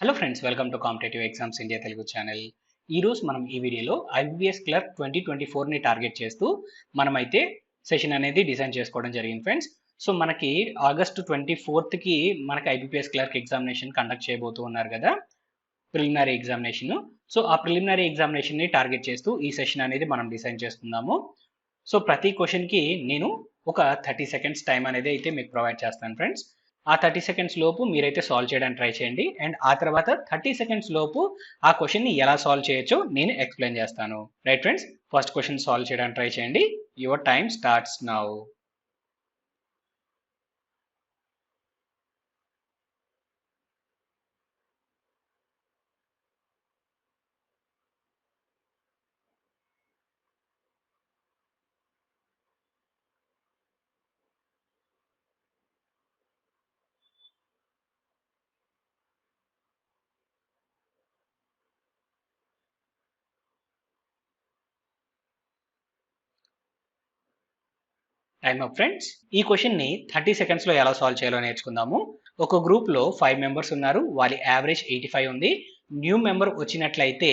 Hello friends, welcome to competitive exams India Telugu channel. ఈరోజు మనం ఈ వీడియోలో ఐబీపీఎస్ క్లర్క్ 2024ని టార్గెట్ చేస్తూ మనమైతే సెషన్ అనేది డిజైన్ చేసుకోవడం జరిగింది ఫ్రెండ్స్. సో మనకి ఆగస్టు 24కి మనకి ఐబీపీఎస్ క్లర్క్ ఎగ్జామినేషన్ కండక్ట్ చేయబోతూ ఉన్నారు కదా, ప్రిలిమినరీ ఎగ్జామినేషన్. సో ఆ ప్రిలిమినరీ ఎగ్జామినేషన్ని టార్గెట్ చేస్తూ ఈ సెషన్ అనేది మనం డిజైన్ చేస్తున్నాము. సో ప్రతి క్వశ్చన్కి నేను ఒక 30 సెకండ్స్ టైం అనేది అయితే మీకు ప్రొవైడ్ చేస్తాను ఫ్రెండ్స్. ఆ 30 సెకండ్స్ లోపు మీరైతే సాల్వ్ చేయడానికి ట్రై చేయండి. అండ్ ఆ తర్వాత 30 సెకండ్స్ లోపు ఆ క్వశ్చన్ని ఎలా సాల్వ్ చేయొచ్చో నేను ఎక్స్ప్లెయిన్ చేస్తాను. Right friends, first question solve చేయడానికి ట్రై చేయండి. Your time starts now. Time up friends. ఈ క్వశ్చన్ని 30 సెకండ్స్లో ఎలా సాల్వ్ చేయాలో నేర్చుకుందాము. ఒక గ్రూప్లో 5 మెంబర్స్ ఉన్నారు, వాళ్ళ యావరేజ్ 85 ఉంది. న్యూ మెంబర్ వచ్చినట్లయితే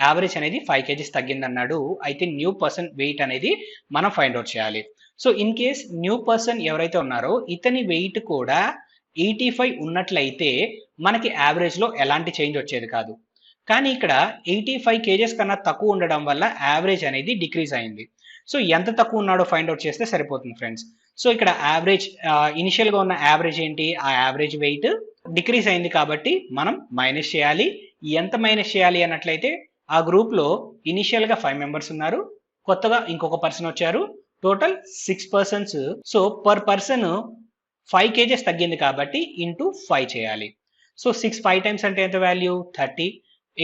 యావరేజ్ అనేది 5 kgs తగ్గిందన్నాడు. అయితే న్యూ పర్సన్ వెయిట్ అనేది మనం ఫైండ్ అవుట్ చేయాలి. So in case new person ఎవరైతే ఉన్నారో ఇతని వెయిట్ కూడా 85 ఉన్నట్లయితే మనకి యావరేజ్లో ఎలాంటి చేంజ్ వచ్చేది కాదు. కానీ ఇక్కడ 85 kgs కన్నా తక్కువ ఉండడం వల్ల యావరేజ్ అనేది డిక్రీజ్ అయింది. సో ఎంత తక్కువ ఉన్నాడో ఫైండ్ అవుట్ చేస్తే సరిపోతుంది ఫ్రెండ్స్. సో ఇక్కడ యావరేజ్ ఇనిషియల్గా ఉన్న యావరేజ్ ఏంటి, ఆ యావరేజ్ వెయిట్ డిక్రీజ్ అయింది కాబట్టి మనం మైనస్ చేయాలి. ఎంత మైనస్ చేయాలి అన్నట్లయితే ఆ గ్రూప్లో ఇనిషియల్గా 5 మెంబర్స్ ఉన్నారు, కొత్తగా ఇంకొక పర్సన్ వచ్చారు, total 6 persons. So per person 5 kgs తగ్గింది కాబట్టి ఇంటూ 5 చేయాలి. సో 5 టైమ్స్ అంటే ఎంత వాల్యూ 30.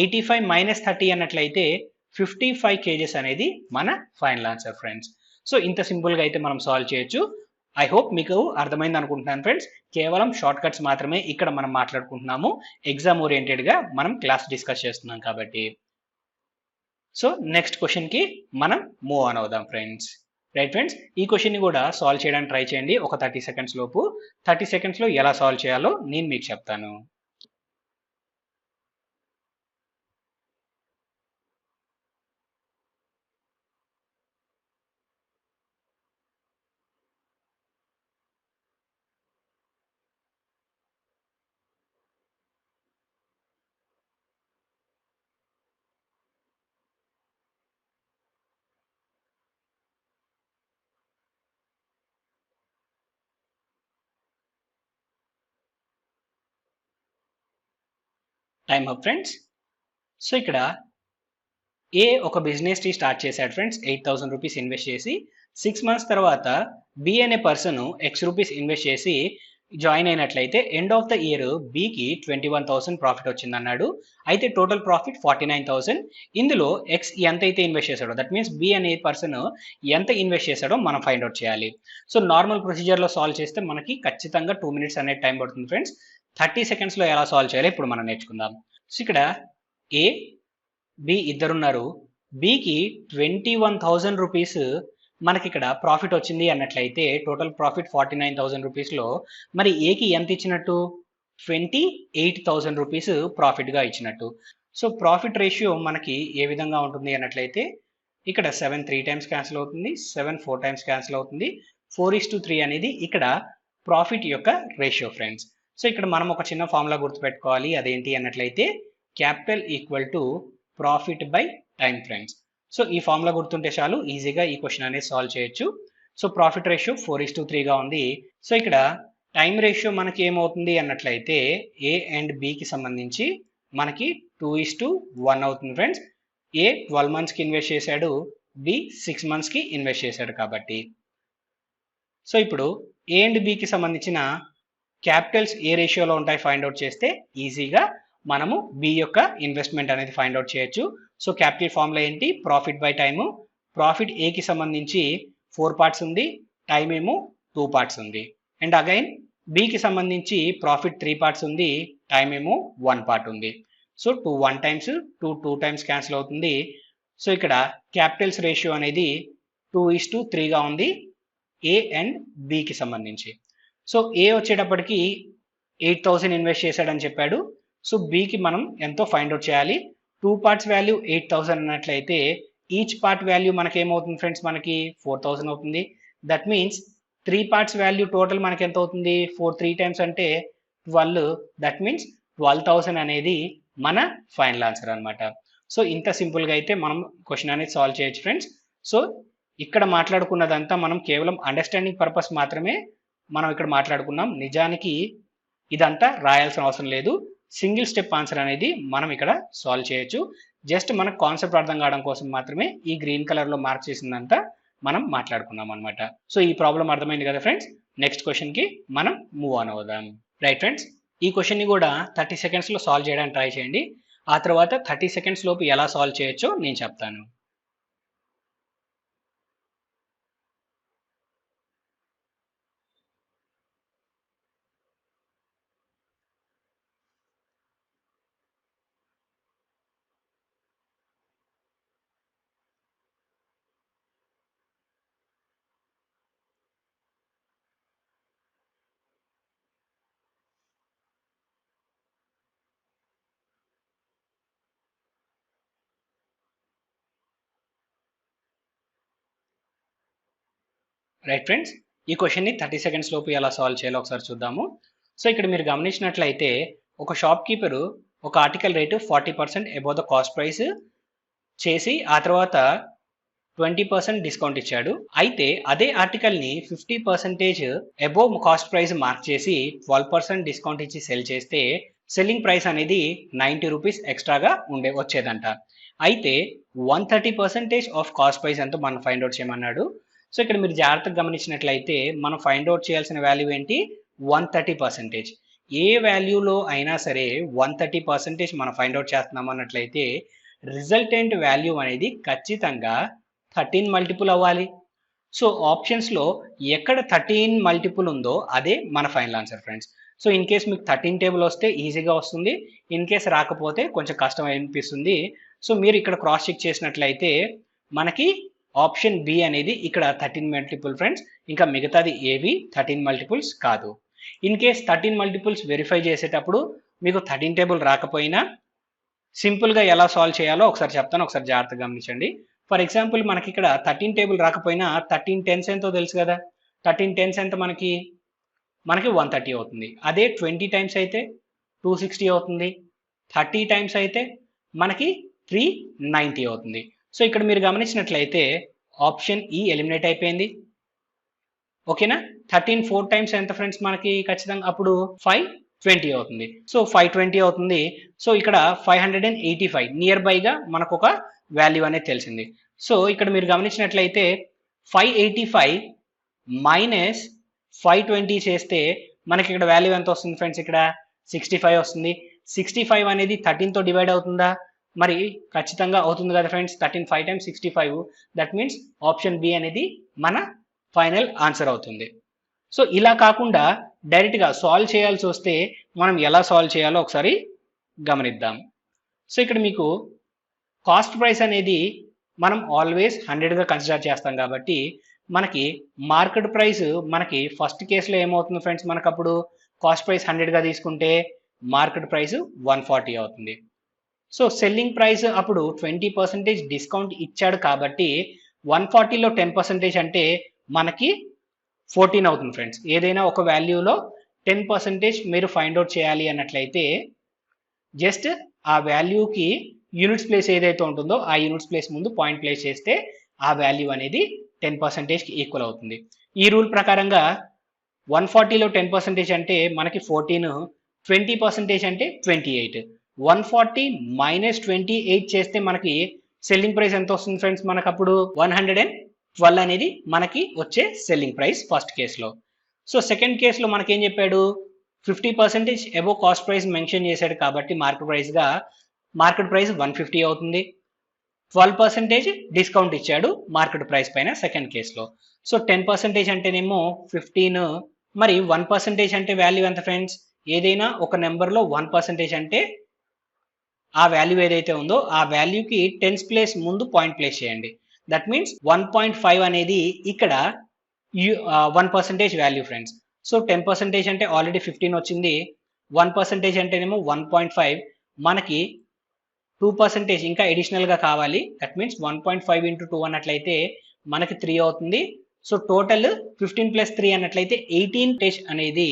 85 మైనస్ 30 అన్నట్లయితే 55 kgs అనేది మన ఫైనల్ ఆన్సర్ ఫ్రెండ్స్. సో ఇంత సింపుల్గా అయితే మనం సాల్వ్ చేయొచ్చు. ఐ హోప్ మీకు అర్థమైంది అనుకుంటున్నాను ఫ్రెండ్స్. కేవలం షార్ట్ కట్స్ మాత్రమే ఇక్కడ మనం మాట్లాడుకుంటున్నాము, ఎగ్జామ్ ఓరియంటెడ్గా మనం క్లాస్ డిస్కస్ చేస్తున్నాం కాబట్టి. సో నెక్స్ట్ క్వశ్చన్కి మనం మూవ్ ఆన్ అవుదాం ఫ్రెండ్స్. రైట్ ఫ్రెండ్స్, ఈ క్వశ్చన్ని కూడా సాల్వ్ చేయడానికి ట్రై చేయండి ఒక 30 సెకండ్స్ లోపు. 30 సెకండ్స్లో ఎలా సాల్వ్ చేయాలో నేను మీకు చెప్తాను. Time up friends. సో ఇక్కడ ఏ ఒక బిజినెస్ ని స్టార్ట్ చేశాడు ఫ్రెండ్స్ 8,000 రూపీస్ ఇన్వెస్ట్ చేసి. 6 months తర్వాత బి అనే పర్సన్ ఎక్స్ రూపీస్ ఇన్వెస్ట్ చేసి జాయిన్ అయినట్లయితే ఎండ్ ఆఫ్ ద ఇయర్ బికి 21,000 ప్రాఫిట్ వచ్చింది అన్నాడు. అయితే టోటల్ ప్రాఫిట్ 49,000. ఇందులో ఎక్స్ ఎంత అయితే ఇన్వెస్ట్ చేశాడో, దట్ మీన్స్ బి అనే పర్సన్ ఎంత ఇన్వెస్ట్ చేశాడో మనం ఫైండ్ అవుట్ చేయాలి. సో నార్మల్ ప్రొసీజర్లో సాల్వ్ చేస్తే మనకి ఖచ్చితంగా 2 minutes అనేది టైం పడుతుంది ఫ్రెండ్స్. 30 సెకండ్స్లో ఎలా సాల్వ్ చేయాలో ఇప్పుడు మనం నేర్చుకుందాం. సో ఇక్కడ ఏ బి ఇద్దరున్నారు, బికి 21,000 రూపీస్ మనకి ఇక్కడ ప్రాఫిట్ వచ్చింది అన్నట్లయితే టోటల్ ప్రాఫిట్ 49,000 రూపీస్లో మరి ఏకి ఎంత ఇచ్చినట్టు 28,000 రూపీస్ ప్రాఫిట్గా ఇచ్చినట్టు. సో ప్రాఫిట్ రేషియో మనకి ఏ విధంగా ఉంటుంది అన్నట్లయితే ఇక్కడ 7 3 టైమ్స్ క్యాన్సిల్ అవుతుంది, 7 4 టైమ్స్ క్యాన్సిల్ అవుతుంది, 4:3 అనేది ఇక్కడ ప్రాఫిట్ యొక్క రేషియో ఫ్రెండ్స్. సో ఇక్కడ మనం ఒక చిన్న ఫార్ములా గుర్తుపెట్టుకోవాలి, అదేంటి అన్నట్లయితే capital equal to profit by time friends. So ఈ ఫార్ములా గుర్తుంటే చాలు, ఈజీగా ఈ క్వశ్చన్ అనేది సాల్వ్ చేయొచ్చు. సో ప్రాఫిట్ రేషియో 4:3గా ఉంది. సో ఇక్కడ టైం రేషియో మనకి ఏమవుతుంది అన్నట్లయితే ఏ అండ్ బికి సంబంధించి మనకి 2:1 అవుతుంది ఫ్రెండ్స్. ఏ 12 monthsకి ఇన్వెస్ట్ చేశాడు, బి 6 monthsకి ఇన్వెస్ట్ చేశాడు కాబట్టి. సో ఇప్పుడు ఏ అండ్ బికి సంబంధించిన క్యాపిటల్స్ ఏ రేషియోలో ఉంటాయి ఫైండ్ అవుట్ చేస్తే ఈజీగా మనము బి యొక్క ఇన్వెస్ట్మెంట్ అనేది ఫైండ్ అవుట్ చేయొచ్చు. సో క్యాపిటల్ ఫార్ములా ఏంటి, ప్రాఫిట్ బై టైము. ప్రాఫిట్ ఏకి సంబంధించి 4 parts ఉంది, టైం ఏమో 2 parts ఉంది. అండ్ అగైన్ బికి సంబంధించి ప్రాఫిట్ 3 parts ఉంది, టైం ఏమో 1 part ఉంది. సో 2 1 times 2 2 times క్యాన్సిల్ అవుతుంది. సో ఇక్కడ క్యాపిటల్స్ రేషియో అనేది 2:3గా ఉంది ఏ అండ్ బికి సంబంధించి. సో ఏ వచ్చేటప్పటికి 8,000 ఇన్వెస్ట్ చేశాడని చెప్పాడు. సో బికి మనం ఎంతో ఫైండ్ అవుట్ చేయాలి. 2 పార్ట్స్ వాల్యూ 8000 అన్నట్లయితే ఈచ్ పార్ట్ వాల్యూ మనకి ఏమవుతుంది ఫ్రెండ్స్, మనకి 4000 అవుతుంది. That means 3 parts value total మనకి ఎంత అవుతుంది, 3 టైమ్స్ అంటే 12. దట్ మీన్స్ 12,000 అనేది మన ఫైనల్ ఆన్సర్ అనమాట. సో ఇంత సింపుల్గా అయితే మనం క్వశ్చన్ అనేది సాల్వ్ చేయొచ్చు ఫ్రెండ్స్. సో ఇక్కడ మాట్లాడుకున్నదంతా మనం కేవలం అండర్స్టాండింగ్ పర్పస్ మాత్రమే మనం ఇక్కడ మాట్లాడుకున్నాం. నిజానికి ఇదంతా రాయాల్సిన అవసరం లేదు. సింగిల్ స్టెప్ ఆన్సర్ అనేది మనం ఇక్కడ సాల్వ్ చేయొచ్చు. జస్ట్ మనకు కాన్సెప్ట్ అర్థం కావడం కోసం మాత్రమే ఈ గ్రీన్ కలర్లో మార్క్ చేసిందంతా మనం మాట్లాడుకున్నాం అనమాట. సో ఈ ప్రాబ్లం అర్థమైంది కదా ఫ్రెండ్స్. నెక్స్ట్ క్వశ్చన్కి మనం మూవ్ ఆన్ అవుదాం. రైట్ ఫ్రెండ్స్, ఈ క్వశ్చన్ని కూడా 30 సెకండ్స్లో సాల్వ్ చేయడానికి ట్రై చేయండి. ఆ తర్వాత 30 సెకండ్స్ లోపు ఎలా సాల్వ్ చేయొచ్చో నేను చెప్తాను. రైట్ ఫ్రెండ్స్, ఈ క్వశ్చన్ని 30 సెకండ్స్ లోపు ఎలా సాల్వ్ చేయాలో ఒకసారి చూద్దాము. సో ఇక్కడ మీరు గమనించినట్లయితే ఒక షాప్ కీపరు ఒక article rate 40% above the cost price చేసి ఆ తర్వాత 20% డిస్కౌంట్ ఇచ్చాడు. అయితే అదే ఆర్టికల్ని 50% అబౌవ్ కాస్ట్ ప్రైస్ మార్క్ చేసి 12% డిస్కౌంట్ ఇచ్చి సెల్ చేస్తే సెల్లింగ్ ప్రైస్ అనేది 90 రూపీస్ ఎక్స్ట్రాగా వచ్చేదంట. అయితే 130% ఆఫ్ కాస్ట్ ప్రైస్ ఎంతో మనం ఫైండ్ అవుట్ చేయమన్నాడు. సో ఇక్కడ మీరు జాగ్రత్తగా గమనించినట్లయితే మనం ఫైండ్ అవుట్ చేయాల్సిన వాల్యూ ఏంటి, 130%. ఏ వాల్యూలో అయినా సరే 130% మనం ఫైండ్ అవుట్ చేస్తున్నాం అన్నట్లయితే రిజల్టెంట్ వాల్యూ అనేది ఖచ్చితంగా 13 మల్టిపుల్ అవ్వాలి. సో ఆప్షన్స్లో ఎక్కడ 13 మల్టిపుల్ ఉందో అదే మన final answer friends. So in case మీకు 13 టేబుల్ వస్తే ఈజీగా వస్తుంది, ఇన్ కేస్ రాకపోతే కొంచెం కష్టం అనిపిస్తుంది. సో మీరు ఇక్కడ క్రాస్ చెక్ చేసినట్లయితే మనకి ఆప్షన్ బి అనేది ఇక్కడ 13 మల్టిపుల్ ఫ్రెండ్స్, ఇంకా మిగతాది ఏవి 13 మల్టిపుల్స్ కాదు. ఇన్ కేస్ 13 మల్టిపుల్స్ వెరిఫై చేసేటప్పుడు మీకు 13 టేబుల్ రాకపోయినా సింపుల్గా ఎలా సాల్వ్ చేయాలో ఒకసారి చెప్తాను, ఒకసారి జాగ్రత్తగా గమనించండి. ఫర్ ఎగ్జాంపుల్ మనకి ఇక్కడ 13 టేబుల్ రాకపోయినా 13 టెన్స్ ఎంతో తెలుసు కదా. 13 టెన్స్ ఎంత మనకి 130 అవుతుంది. అదే 20 టైమ్స్ అయితే 260 అవుతుంది. 30 టైమ్స్ అయితే మనకి 390 అవుతుంది. సో ఇక్కడ మీరు గమనించినట్లయితే ఆప్షన్ ఈ ఎలిమినేట్ అయిపోయింది. ఓకేనా. 13 4 టైమ్స్ ఎంత ఫ్రెండ్స్ మనకి ఖచ్చితంగా అప్పుడు 520 అవుతుంది. సో 520 అవుతుంది. సో ఇక్కడ 585 నియర్ బైగా మనకు ఒక వాల్యూ అనేది తెలిసింది. సో ఇక్కడ మీరు గమనించినట్లయితే 585 మైనస్ 520 చేస్తే మనకి ఇక్కడ వాల్యూ ఎంత వస్తుంది ఫ్రెండ్స్, ఇక్కడ 65 వస్తుంది. 65 అనేది 13తో డివైడ్ అవుతుందా, మరి ఖచ్చితంగా అవుతుంది కదా friends. 13 5 times 65, that means option B అనేది మన ఫైనల్ ఆన్సర్ అవుతుంది. సో ఇలా కాకుండా డైరెక్ట్గా సాల్వ్ చేయాల్సి వస్తే మనం ఎలా సాల్వ్ చేయాలో ఒకసారి గమనిద్దాం. సో ఇక్కడ మీకు కాస్ట్ ప్రైస్ అనేది మనం ఆల్వేస్ 100గా కన్సిడర్ చేస్తాం కాబట్టి మనకి మార్కెట్ ప్రైస్ మనకి ఫస్ట్ కేసులో ఏమవుతుంది ఫ్రెండ్స్, మనకు అప్పుడు కాస్ట్ ప్రైస్ 100గా తీసుకుంటే మార్కెట్ ప్రైస్ 140 అవుతుంది. సో సెల్లింగ్ ప్రైస్ అప్పుడు 20% డిస్కౌంట్ ఇచ్చాడు కాబట్టి 140లో 10% అంటే మనకి 14 అవుతుంది ఫ్రెండ్స్. ఏదైనా ఒక వాల్యూలో 10% మీరు ఫైండ్ అవుట్ చేయాలి అన్నట్లయితే జస్ట్ ఆ వాల్యూకి యూనిట్స్ ప్లేస్ ఏదైతే ఉంటుందో ఆ యూనిట్స్ ప్లేస్ ముందు పాయింట్ ప్లేస్ చేస్తే ఆ వాల్యూ అనేది 10%కి ఈక్వల్ అవుతుంది. ఈ రూల్ ప్రకారంగా 140లో 10% అంటే మనకి 14, 20% అంటే 28. 140 మైనస్ 28 చేస్తే మనకి సెల్లింగ్ ప్రైస్ ఎంత వస్తుంది ఫ్రెండ్స్, మనకు అప్పుడు 112 అనేది మనకి వచ్చే సెల్లింగ్ ప్రైస్ ఫస్ట్ కేసులో. సో సెకండ్ కేసులో మనకి ఏం చెప్పాడు, 50% అబోవ్ కాస్ట్ ప్రైస్ మెన్షన్ చేశాడు కాబట్టి మార్కెట్ ప్రైస్ 150 అవుతుంది. 12% డిస్కౌంట్ ఇచ్చాడు మార్కెట్ ప్రైస్ పైన సెకండ్ కేసులో. సో 10% అంటేనేమో 15, మరి 1% అంటే వాల్యూ ఎంత ఫ్రెండ్స్, ఏదైనా ఒక నెంబర్లో 1% అంటే ఆ వాల్యూ ఏదైతే ఉందో ఆ వాల్యూకి 10th ప్లేస్ ముందు పాయింట్ ప్లేస్ చేయండి. దట్ మీన్స్ 1.5 అనేది ఇక్కడ 1% వాల్యూ ఫ్రెండ్స్. సో 10% అంటే ఆల్రెడీ 15 వచ్చింది, 1% అంటేనేమో 1.5, మనకి 2% ఇంకా అడిషనల్గా కావాలి. దట్ మీన్స్ 1.5 ఇంటూ 2 అన్నట్లయితే మనకి 3 అవుతుంది. సో టోటల్ 15 ప్లస్ 3 అన్నట్లయితే 18% అనేది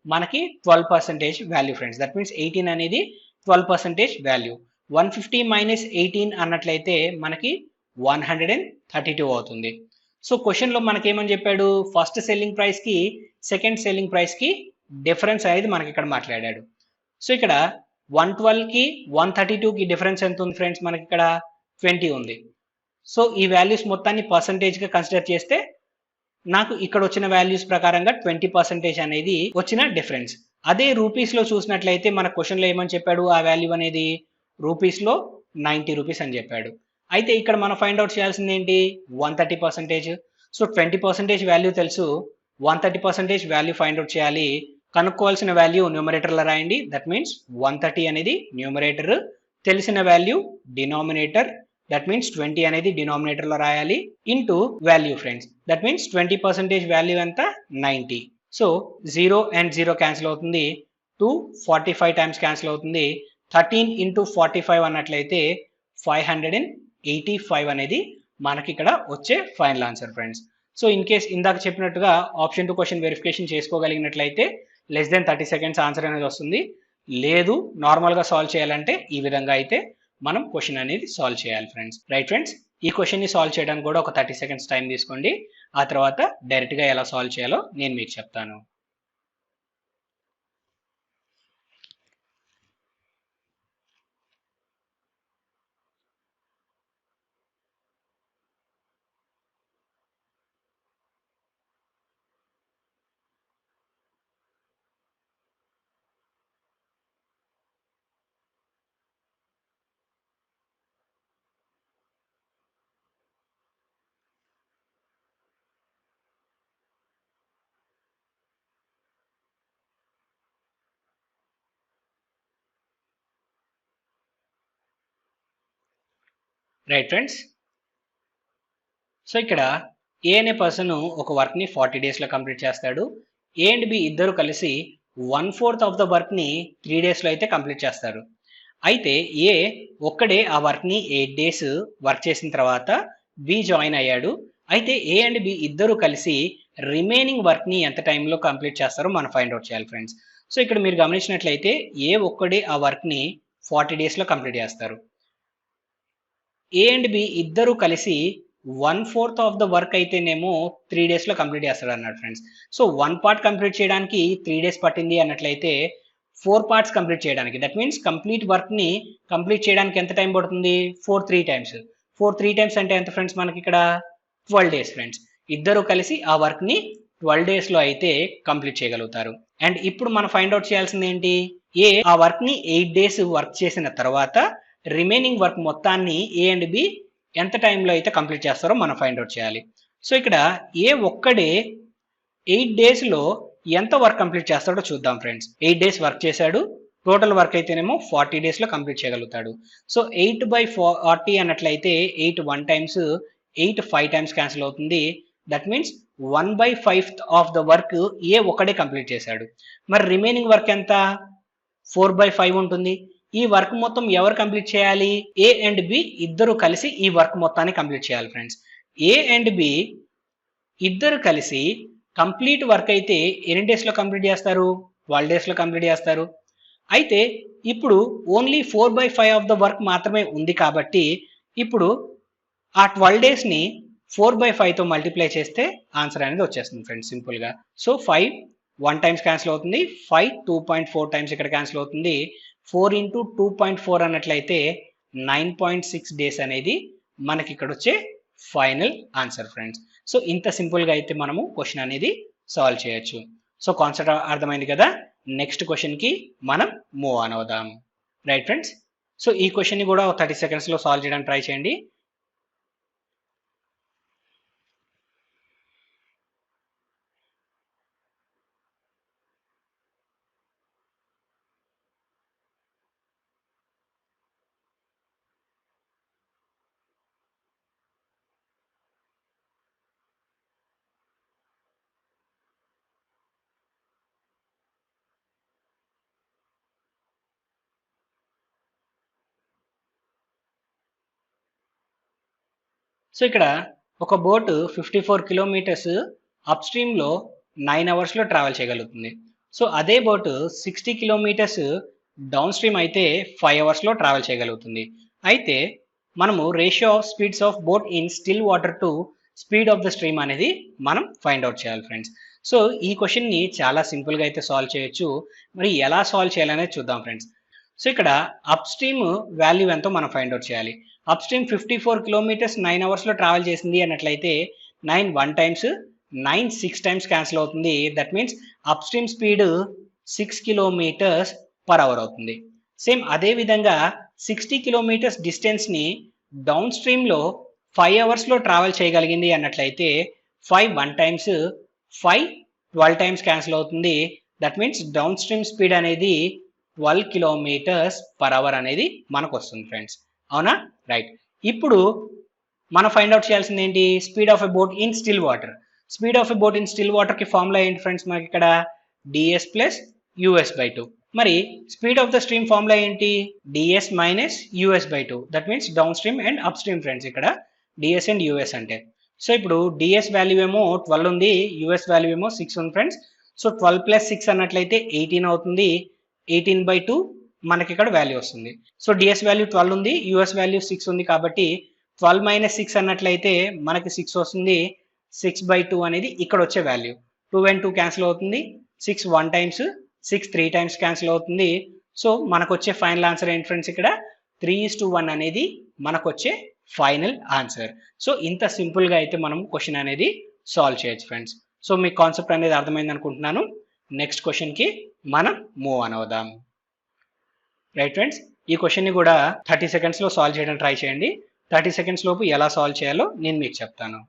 మనకి 12% వాల్యూ ఫ్రెండ్స్. దట్ మీన్స్ 18 అనేది 12% వాల్యూ. 150 మైనస్ 18 అన్నట్లయితే మనకి 132 అవుతుంది. సో క్వశ్చన్లో మనకేమని చెప్పాడు, ఫస్ట్ సెల్లింగ్ ప్రైస్కి సెకండ్ సెల్లింగ్ ప్రైస్కి డిఫరెన్స్ అనేది మనకి ఇక్కడ మాట్లాడాడు. సో ఇక్కడ 112కి 132కి డిఫరెన్స్ ఎంత ఉంది ఫ్రెండ్స్, మనకి ఇక్కడ 20 ఉంది. సో ఈ వాల్యూస్ మొత్తాన్ని పర్సంటేజ్గా కన్సిడర్ చేస్తే నాకు ఇక్కడ వచ్చిన వాల్యూస్ ప్రకారంగా 20% అనేది వచ్చిన డిఫరెన్స్. అదే రూపీస్లో చూసినట్లయితే మన క్వశ్చన్లో ఏమని చెప్పాడు, ఆ వాల్యూ అనేది రూపీస్లో 90 రూపీస్ అని చెప్పాడు. అయితే ఇక్కడ మనం ఫైండ్ అవుట్ చేయాల్సింది ఏంటి, 130%. సో 20% వాల్యూ తెలుసు, 130% వాల్యూ ఫైండ్ అవుట్ చేయాలి. కనుక్కోవాల్సిన వాల్యూ న్యూమరేటర్లో రాయండి. దట్ మీన్స్ 130 అనేది న్యూమరేటర్, తెలిసిన వాల్యూ డినామినేటర్, దట్ మీన్స్ 20 అనేది డినామినేటర్లో రాయాలి, into value friends. That means 20% value ఎంత, 90. సో 0 అండ్ 0 క్యాన్సిల్ అవుతుంది, 2 45 టైమ్స్ క్యాన్సిల్ అవుతుంది, 13 ఇంటూ 45 అన్నట్లయితే 585 అనేది మనకి ఇక్కడ వచ్చే final answer friends. So in case ఇందాక చెప్పినట్టుగా ఆప్షన్ టు క్వశ్చన్ వెరిఫికేషన్ చేసుకోగలిగినట్లయితే లెస్ దెన్ 30 సెకండ్స్ ఆన్సర్ అనేది వస్తుంది. లేదు నార్మల్గా సాల్వ్ చేయాలంటే ఈ విధంగా అయితే మనం క్వశ్చన్ అనేది సాల్వ్ చేయాలి ఫ్రెండ్స్. రైట్ ఫ్రెండ్స్, ఈ క్వశ్చన్ని సాల్వ్ చేయడానికి కూడా ఒక 30 సెకండ్స్ టైం తీసుకోండి. ఆ తర్వాత డైరెక్ట్గా ఎలా సాల్వ్ చేయాలో నేను మీకు చెప్తాను. రైట్ ఫ్రెండ్స్, సో ఇక్కడ ఏ అనే పర్సన్ ఒక వర్క్ని 40 డేస్లో కంప్లీట్ చేస్తాడు. ఏ అండ్ బి ఇద్దరు కలిసి 1/4 ఆఫ్ ద వర్క్ని 3 డేస్లో అయితే కంప్లీట్ చేస్తారు. అయితే ఏ ఒక్కడే ఆ వర్క్ని 8 డేస్ వర్క్ చేసిన తర్వాత బి జాయిన్ అయ్యాడు. అయితే ఏ అండ్ బి ఇద్దరు కలిసి రిమైనింగ్ వర్క్ని ఎంత టైంలో కంప్లీట్ చేస్తారో మనం ఫైండ్ అవుట్ చేయాలి ఫ్రెండ్స్. సో ఇక్కడ మీరు గమనించినట్లయితే ఏ ఒక్కడే ఆ వర్క్ని 40 డేస్లో కంప్లీట్ చేస్తారు. ఏ అండ్ బి ఇద్దరు కలిసి 1/4 ఆఫ్ ద వర్క్ అయితేనేమో 3 డేస్లో కంప్లీట్ చేస్తాడు అన్నాడు ఫ్రెండ్స్. సో 1 పార్ట్ కంప్లీట్ చేయడానికి 3 డేస్ పట్టింది అన్నట్లయితే 4 పార్ట్స్ కంప్లీట్ చేయడానికి, దట్ మీన్స్ కంప్లీట్ వర్క్ని కంప్లీట్ చేయడానికి ఎంత టైం పడుతుంది, 4 3 టైమ్స్. 4 3 టైమ్స్ అంటే ఎంత ఫ్రెండ్స్, మనకి ఇక్కడ 12 డేస్ ఫ్రెండ్స్. ఇద్దరు కలిసి ఆ వర్క్ని 12 డేస్లో అయితే కంప్లీట్ చేయగలుగుతారు. అండ్ ఇప్పుడు మనం ఫైండ్ అవుట్ చేయాల్సింది ఏంటి, ఏ ఆ వర్క్ని 8 డేస్ వర్క్ చేసిన తర్వాత రిమైనింగ్ వర్క్ మొత్తాన్ని ఏ అండ్ బి ఎంత టైంలో అయితే కంప్లీట్ చేస్తారో మనం ఫైండ్ అవుట్ చేయాలి. సో ఇక్కడ ఏ ఒక్కడే 8 డేస్లో ఎంత వర్క్ కంప్లీట్ చేస్తాడో చూద్దాం ఫ్రెండ్స్. 8 డేస్ వర్క్ చేశాడు, టోటల్ వర్క్ అయితేనేమో 40 డేస్లో కంప్లీట్ చేయగలుగుతాడు. సో 8/40 అన్నట్లయితే 8 1 టైమ్స్, 8 5 టైమ్స్ క్యాన్సిల్ అవుతుంది. That means 1/5 of the work A ఒక్కడే కంప్లీట్ చేశాడు. మరి రిమైనింగ్ వర్క్ ఎంత, 4/5 ఉంటుంది. ఈ వర్క్ మొత్తం ఎవరు కంప్లీట్ చేయాలి, ఏ అండ్ బి ఇద్దరు కలిసి ఈ వర్క్ మొత్తాన్ని కంప్లీట్ చేయాలి ఫ్రెండ్స్. ఏ అండ్ బి ఇద్దరు కలిసి కంప్లీట్ వర్క్ అయితే ఎన్ని డేస్లో కంప్లీట్ చేస్తారు, 12 డేస్లో కంప్లీట్ చేస్తారు. అయితే ఇప్పుడు ఓన్లీ 4/5 ఆఫ్ ద వర్క్ మాత్రమే ఉంది కాబట్టి ఇప్పుడు ఆ 12 డేస్ని 4/5తో మల్టిప్లై చేస్తే ఆన్సర్ అనేది వచ్చేస్తుంది ఫ్రెండ్స్ సింపుల్గా. సో 5 1 టైమ్స్ క్యాన్సిల్ అవుతుంది, 5 2.4 టైమ్స్ ఇక్కడ క్యాన్సిల్ అవుతుంది, 4 ఇంటూ 2.4 అన్నట్లయితే 9.6 డేస్ అనేది మనకి ఇక్కడ వచ్చే ఫైనల్ ఆన్సర్ ఫ్రెండ్స్. సో ఇంత సింపుల్గా అయితే మనము క్వశ్చన్ అనేది సాల్వ్ చేయొచ్చు. సో కాన్సెప్ట్ అర్థమైంది కదా. నెక్స్ట్ క్వశ్చన్కి మనం మూవ్ ఆన్ అవుదాం. రైట్ ఫ్రెండ్స్, సో ఈ క్వశ్చన్ని కూడా 30 సెకండ్స్లో సాల్వ్ చేయడానికి ట్రై చేయండి. సో ఇక్కడ ఒక బోట్ 54 కిలోమీటర్స్ అప్ స్ట్రీమ్లో 9 అవర్స్లో ట్రావెల్ చేయగలుగుతుంది. సో అదే బోట్ 60 కిలోమీటర్స్ డౌన్ స్ట్రీమ్ అయితే 5 అవర్స్లో ట్రావెల్ చేయగలుగుతుంది. అయితే మనము ratio of speeds of boat in still water to speed of the stream అనేది మనం ఫైండ్ అవుట్ చేయాలి ఫ్రెండ్స్. సో ఈ క్వశ్చన్ని చాలా సింపుల్గా అయితే సాల్వ్ చేయొచ్చు. మరి ఎలా సాల్వ్ చేయాలనేది చూద్దాం ఫ్రెండ్స్. సో ఇక్కడ అప్ స్ట్రీమ్ వాల్యూ ఎంతో మనం ఫైండ్ అవుట్ చేయాలి. అప్ స్ట్రీమ్ 54 కిలోమీటర్స్ 9 అవర్స్లో ట్రావెల్ చేసింది అన్నట్లయితే 9 1 టైమ్స్ 9 6 టైమ్స్ క్యాన్సిల్ అవుతుంది. That means upstream speed 6 kilometres per hour అవుతుంది. సేమ్ అదే విధంగా 60 కిలోమీటర్స్ డిస్టెన్స్ని డౌన్ స్ట్రీమ్లో 5 అవర్స్లో ట్రావెల్ చేయగలిగింది అన్నట్లయితే 5 1 టైమ్స్ 5 12 టైమ్స్ క్యాన్సిల్ అవుతుంది. That means down stream speed అనేది 12 కిలోమీటర్స్ పర్ అవర్ అనేది మనకు వస్తుంది ఫ్రెండ్స్. అవునా? రైట్. ఇప్పుడు మనం ఫైండ్ అవుట్ చేయాల్సింది ఏంటి? Speed of a boat in still water. Speed of a boat in still వాటర్కి ఫార్ములా ఏంటి ఫ్రెండ్స్? మనకి ఇక్కడ ds ప్లస్ యూఎస్ బై 2. మరి speed of the stream formula ఏంటి? ds minus US by 2. That means down stream and up stream friends. ఇక్కడ ds and US అంటే. So ఇప్పుడు ds value ఏమో 12 ఉంది, యూఎస్ వాల్యూ ఏమో 6 ఉంది ఫ్రెండ్స్. సో 12 ప్లస్ 6 అన్నట్లయితే 18 అవుతుంది. 18 బై 2 మనకి ఇక్కడ వాల్యూ వస్తుంది. సో డిఎస్ వాల్యూ 12 ఉంది, యూఎస్ వాల్యూ 6 ఉంది కాబట్టి 12 మైనస్ 6 అన్నట్లయితే మనకి 6 వస్తుంది. 6 బై 2 అనేది ఇక్కడ వచ్చే వాల్యూ. 2 అండ్ 2 క్యాన్సిల్ అవుతుంది. 6 1 టైమ్స్, 6 3 టైమ్స్ క్యాన్సిల్ అవుతుంది. సో మనకు వచ్చే ఫైనల్ ఆన్సర్ ఏంటి ఫ్రెండ్స్? ఇక్కడ 3:1 అనేది మనకు వచ్చే ఫైనల్ ఆన్సర్. సో ఇంత సింపుల్గా అయితే మనం క్వశ్చన్ అనేది సాల్వ్ చేయొచ్చు ఫ్రెండ్స్. సో మీకు కాన్సెప్ట్ అనేది అర్థమైంది అనుకుంటున్నాను. నెక్స్ట్ క్వశ్చన్కి మనం మూవ్ ఆన్ అవుదాం. రైట్ ఫ్రెండ్స్, ఈ క్వశ్చన్ని కూడా 30 సెకండ్స్లో సాల్వ్ చేయడం ట్రై చేయండి. 30 సెకండ్స్ లోపు ఎలా సాల్వ్ చేయాలో నేను మీకు చెప్తాను.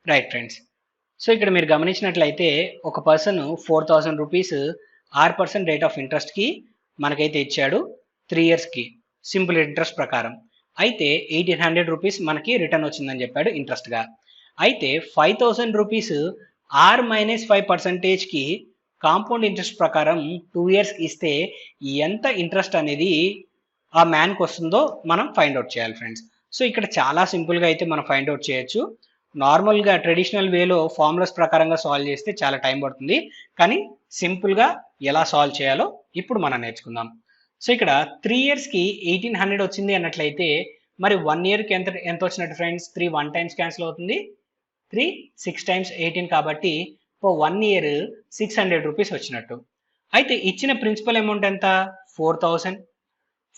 రైట్ ఫ్రెండ్స్, సో ఇక్కడ మీరు గమనించినట్లయితే ఒక పర్సన్ 4,000 రూపీస్ 6% రేట్ ఆఫ్ ఇంట్రెస్ట్కి మనకైతే ఇచ్చాడు 3 ఇయర్స్కి సింపుల్ ఇంట్రెస్ట్ ప్రకారం. అయితే 1,800 రూపీస్ మనకి రిటర్న్ వచ్చిందని చెప్పాడు ఇంట్రెస్ట్గా. అయితే 5,000 రూపీస్ R-5%కి కాంపౌండ్ ఇంట్రెస్ట్ ప్రకారం 2 ఇయర్స్కి ఇస్తే ఎంత ఇంట్రెస్ట్ అనేది ఆ మ్యాన్కి వస్తుందో మనం ఫైండ్ అవుట్ చేయాలి ఫ్రెండ్స్. సో ఇక్కడ చాలా సింపుల్గా అయితే మనం ఫైండ్ అవుట్ చేయొచ్చు. నార్మల్గా ట్రెడిషనల్ వేలో ఫార్ములాస్ ప్రకారంగా సాల్వ్ చేస్తే చాలా టైం పడుతుంది, కానీ సింపుల్గా ఎలా సాల్వ్ చేయాలో ఇప్పుడు మనం నేర్చుకుందాం. సో ఇక్కడ 3 ఇయర్స్కి 1,800 వచ్చింది అన్నట్లయితే మరి 1 ఇయర్కి ఎంత వచ్చినట్టు ఫ్రెండ్స్? 3 1 టైమ్స్ క్యాన్సిల్ అవుతుంది. 3 6 టైమ్స్ 18 కాబట్టి 1 ఇయర్ 600 రూపీస్ వచ్చినట్టు. అయితే ఇచ్చిన ప్రిన్సిపల్ అమౌంట్ ఎంత?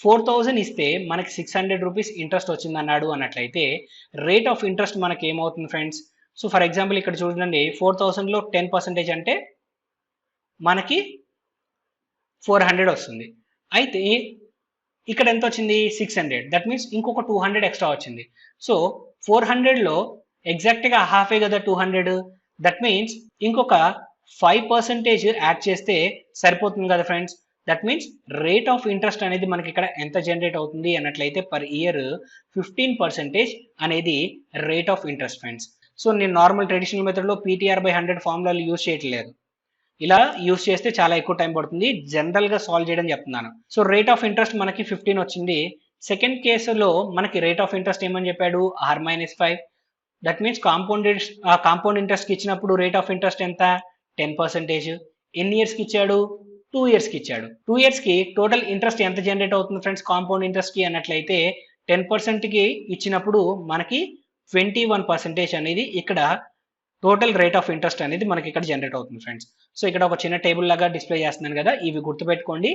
4,000 ఇస్తే మనకి 600 రూపీస్ ఇంట్రెస్ట్ వచ్చిందన్నాడు అన్నట్లయితే రేట్ ఆఫ్ ఇంట్రెస్ట్ మనకి ఏమవుతుంది ఫ్రెండ్స్? సో ఫర్ ఎగ్జాంపుల్ ఇక్కడ చూడండి, 4,000లో 10% అంటే మనకి 400 వస్తుంది. అయితే ఇక్కడ ఎంత వచ్చింది? 600. దట్ మీన్స్ ఇంకొక 200 ఎక్స్ట్రా వచ్చింది. సో 400లో ఎగ్జాక్ట్గా హాఫే కదా 200. దట్ మీన్స్ ఇంకొక 5% యాడ్ చేస్తే సరిపోతుంది కదా friends. That means rate of interest అనేది మనకి ఇక్కడ ఎంత జనరేట్ అవుతుంది అన్నట్లయితే పర్ ఇయర్ 15% అనేది rate of interest friends. So నేను నార్మల్ ట్రెడిషనల్ మెథడ్లో PTR/100 ఫార్ములాలు యూజ్ చేయట్లేదు. ఇలా యూజ్ చేస్తే చాలా ఎక్కువ టైం పడుతుంది. జనరల్గా సాల్వ్ చేయడం చెప్తున్నాను. సో రేట్ ఆఫ్ ఇంట్రెస్ట్ మనకి 15 వచ్చింది. సెకండ్ కేసులో మనకి రేట్ ఆఫ్ ఇంట్రెస్ట్ ఏమని చెప్పాడు? R-5. దట్ మీన్స్ కాంపౌండ్ ఇంట్రెస్ట్కి ఇచ్చినప్పుడు రేట్ ఆఫ్ ఇంట్రెస్ట్ ఎంత? 10%. ఎన్ని ఇయర్స్కి ఇచ్చాడు? 2 ఇయర్స్కి ఇచ్చాడు. 2 ఇయర్స్కి టోటల్ ఇంట్రెస్ట్ ఎంత జనరేట్ అవుతుంది ఫ్రెండ్స్ కాంపౌండ్ ఇంట్రెస్ట్కి అన్నట్లయితే 10%కి ఇచ్చినప్పుడు మనకి 21% అనేది ఇక్కడ టోటల్ రేట్ ఆఫ్ ఇంట్రెస్ట్ అనేది మనకి ఇక్కడ జనరేట్ అవుతుంది ఫ్రెండ్స్. సో ఇక్కడ ఒక చిన్న టేబుల్ లాగా డిస్ప్లే చేస్తున్నాను కదా, ఇవి గుర్తుపెట్టుకోండి.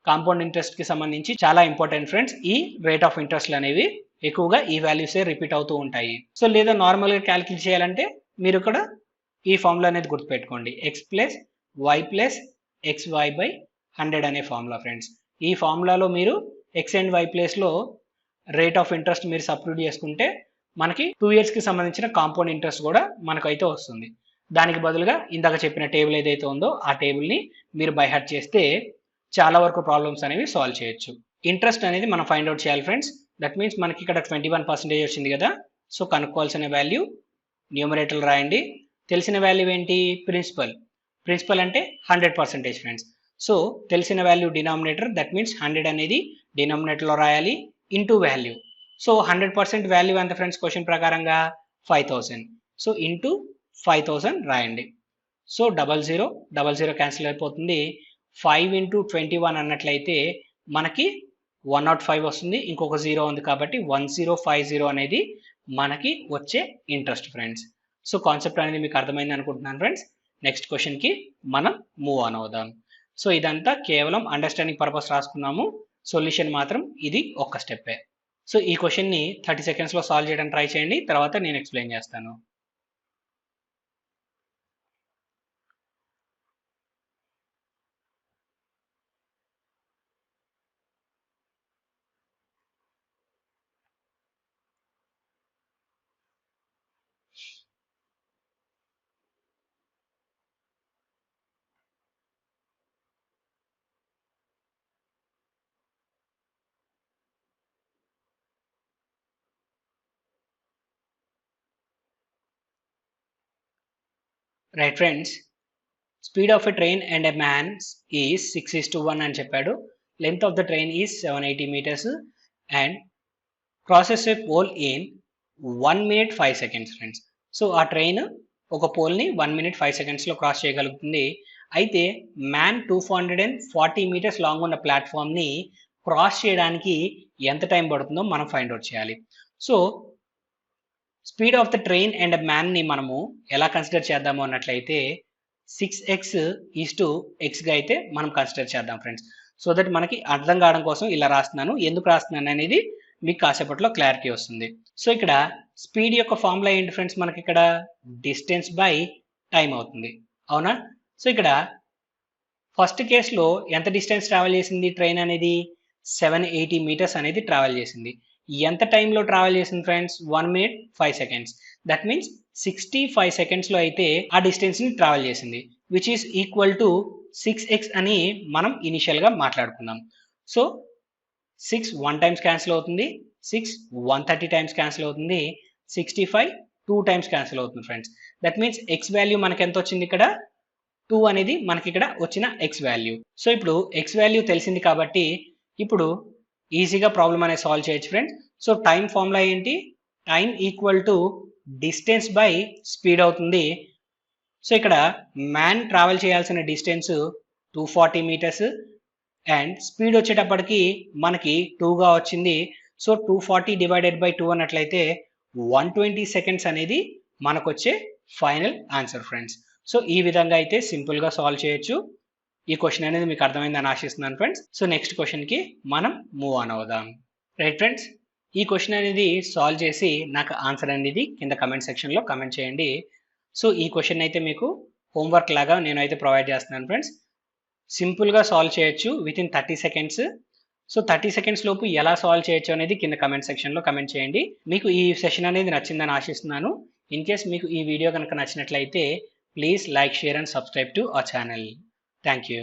కాంపౌండ్ ఇంట్రెస్ట్కి సంబంధించి చాలా ఇంపార్టెంట్ ఫ్రెండ్స్. ఈ రేట్ ఆఫ్ ఇంట్రెస్ట్లు అనేవి ఎక్కువగా ఈ వాల్యూసే రిపీట్ అవుతూ ఉంటాయి. సో లేదా నార్మల్గా క్యాలిక్యులేట్ చేయాలంటే మీరు ఇక్కడ ఈ ఫార్ములా అనేది గుర్తుపెట్టుకోండి. x plus y plus xy/100 అనే ఫార్ములా ఫ్రెండ్స్. ఈ ఫార్ములాలో మీరు x అండ్ y ప్లేస్లో రేట్ ఆఫ్ ఇంట్రెస్ట్ మీరు సబ్స్టిట్యూట్ చేసుకుంటే మనకి 2 ఇయర్స్కి సంబంధించిన కాంపౌండ్ ఇంట్రెస్ట్ కూడా మనకైతే వస్తుంది. దానికి బదులుగా ఇందాక చెప్పిన టేబుల్ ఏదైతే ఉందో ఆ టేబుల్ని మీరు బై హార్ట్ చేస్తే చాలా వరకు ప్రాబ్లమ్స్ అనేవి సాల్వ్ చేయొచ్చు. ఇంట్రెస్ట్ అనేది మనం ఫైండ్ అవుట్ చేయాలి ఫ్రెండ్స్. దట్ మీన్స్ మనకి ఇక్కడ 21% వచ్చింది కదా. సో కనుక్కోవాల్సిన వాల్యూ న్యూమరేటర్ రాయండి. తెలిసిన వాల్యూ ఏంటి? ప్రిన్సిపల్ అంటే 100% ఫ్రెండ్స్. సో తెలిసిన వాల్యూ డినామినేటర్, దట్ మీన్స్ 100 అనేది డినామినేటర్లో రాయాలి ఇంటూ వాల్యూ. సో 100% వాల్యూ ఎంత ఫ్రెండ్స్? క్వశ్చన్ ప్రకారంగా 5000. సో ఇంటూ 5000 రాయండి. సో 00 క్యాన్సిల్ అయిపోతుంది. 5 ఇంటూ 21 అన్నట్లయితే మనకి 105 వస్తుంది. ఇంకొక 0 ఉంది కాబట్టి 1050 అనేది మనకి వచ్చే ఇంట్రెస్ట్ ఫ్రెండ్స్. సో కాన్సెప్ట్ అనేది మీకు అర్థమైంది అనుకుంటున్నాను ఫ్రెండ్స్. నెక్స్ట్ క్వశ్చన్కి మనం మూవ్ ఆన్ అవుదాం. సో ఇదంతా కేవలం అండర్స్టాండింగ్ పర్పస్ రాసుకున్నాము. సొల్యూషన్ మాత్రం ఇది ఒక్క స్టెప్పే. సో ఈ క్వశ్చన్ని 30 సెకండ్స్లో సాల్వ్ చేయడానికి ట్రై చేయండి. తర్వాత నేను ఎక్స్ప్లెయిన్ చేస్తాను. Right friends, speed of a train and a man is 6:1 అని చెప్పాడు. Length of the train is 780 meters and crosses a pole in 1 minute 5 seconds friends. So ఆ ట్రైన్ ఒక పోల్ని 1 minute 5 secondsలో క్రాస్ చేయగలుగుతుంది. అయితే మ్యాన్ 240 meters లాంగ్ ఉన్న ప్లాట్ఫామ్ని cross చేయడానికి ఎంత టైం పడుతుందో మనం ఫైండ్ అవుట్ చేయాలి. So speed of the train and మ్యాన్ని మనము ఎలా కన్సిడర్ చేద్దాము అన్నట్లయితే 6x x గా అయితే మనం కన్సిడర్ చేద్దాం ఫ్రెండ్స్. సో దట్ మనకి అర్థం కావడం కోసం ఇలా రాస్తున్నాను. ఎందుకు రాస్తున్నాను అనేది మీకు కాసేపట్లో క్లారిటీ వస్తుంది. సో ఇక్కడ స్పీడ్ యొక్క ఫార్ములా ఏంటి ఫ్రెండ్స్? మనకి ఇక్కడ డిస్టెన్స్ బై టైం అవుతుంది, అవునా? సో ఇక్కడ ఫస్ట్ కేసులో ఎంత డిస్టెన్స్ ట్రావెల్ చేసింది ట్రైన్ అనేది? 780 meters అనేది ట్రావెల్ చేసింది. ఎంత టైంలో ట్రావెల్ చేసింది friends? 1 minute 5 seconds. That means 65 సెకండ్స్లో అయితే ఆ డిస్టెన్స్ని ట్రావెల్ చేసింది, which is equal to 6x అని మనం ఇనిషియల్గా మాట్లాడుకున్నాం. సో 6 1 times క్యాన్సిల్ అవుతుంది, 6 130 times క్యాన్సిల్ అవుతుంది, 65 2 times క్యాన్సిల్ అవుతుంది friends. That means X value మనకి ఎంత వచ్చింది? ఇక్కడ 2 అనేది మనకి ఇక్కడ వచ్చిన ఎక్స్ వాల్యూ. సో ఇప్పుడు ఎక్స్ వాల్యూ తెలిసింది కాబట్టి ఇప్పుడు ఈజీగా ప్రాబ్లం అనేది సాల్వ్ చేయొచ్చు ఫ్రెండ్స్. సో టైం ఫార్ములా ఏంటి? Time equal to distance by speed అవుతుంది. సో ఇక్కడ మ్యాన్ ట్రావెల్ చేయాల్సిన డిస్టెన్స్ 240 meters అండ్ స్పీడ్ వచ్చేటప్పటికి మనకి 2గా వచ్చింది. సో 240 డివైడెడ్ బై 2 అన్నట్లయితే 120 seconds అనేది మనకు వచ్చే ఫైనల్ ఆన్సర్ ఫ్రెండ్స్. సో ఈ విధంగా అయితే సింపుల్గా సాల్వ్ చేయొచ్చు. ఈ క్వశ్చన్ అనేది మీకు అర్థమైందని ఆశిస్తున్నాను ఫ్రెండ్స్. సో నెక్స్ట్ క్వశ్చన్కి మనం మూవ్ ఆన్ అవుదాం. రైట్ ఫ్రెండ్స్, ఈ క్వశ్చన్ అనేది సాల్వ్ చేసి నాకు ఆన్సర్ అనేది కింద కమెంట్ సెక్షన్లో కమెంట్ చేయండి. సో ఈ క్వశ్చన్ అయితే మీకు హోంవర్క్ లాగా నేను అయితే ప్రొవైడ్ చేస్తున్నాను ఫ్రెండ్స్. సింపుల్గా సాల్వ్ చేయొచ్చు with in 30 seconds. So 30 seconds లోపు ఎలా సాల్వ్ చేయొచ్చు అనేది కింద కమెంట్ సెక్షన్లో కమెంట్ చేయండి. మీకు ఈ సెషన్ అనేది నచ్చిందని ఆశిస్తున్నాను. ఇన్ కేస్ మీకు ఈ వీడియో కనుక నచ్చినట్లయితే please like, share and subscribe to our channel. Thank you.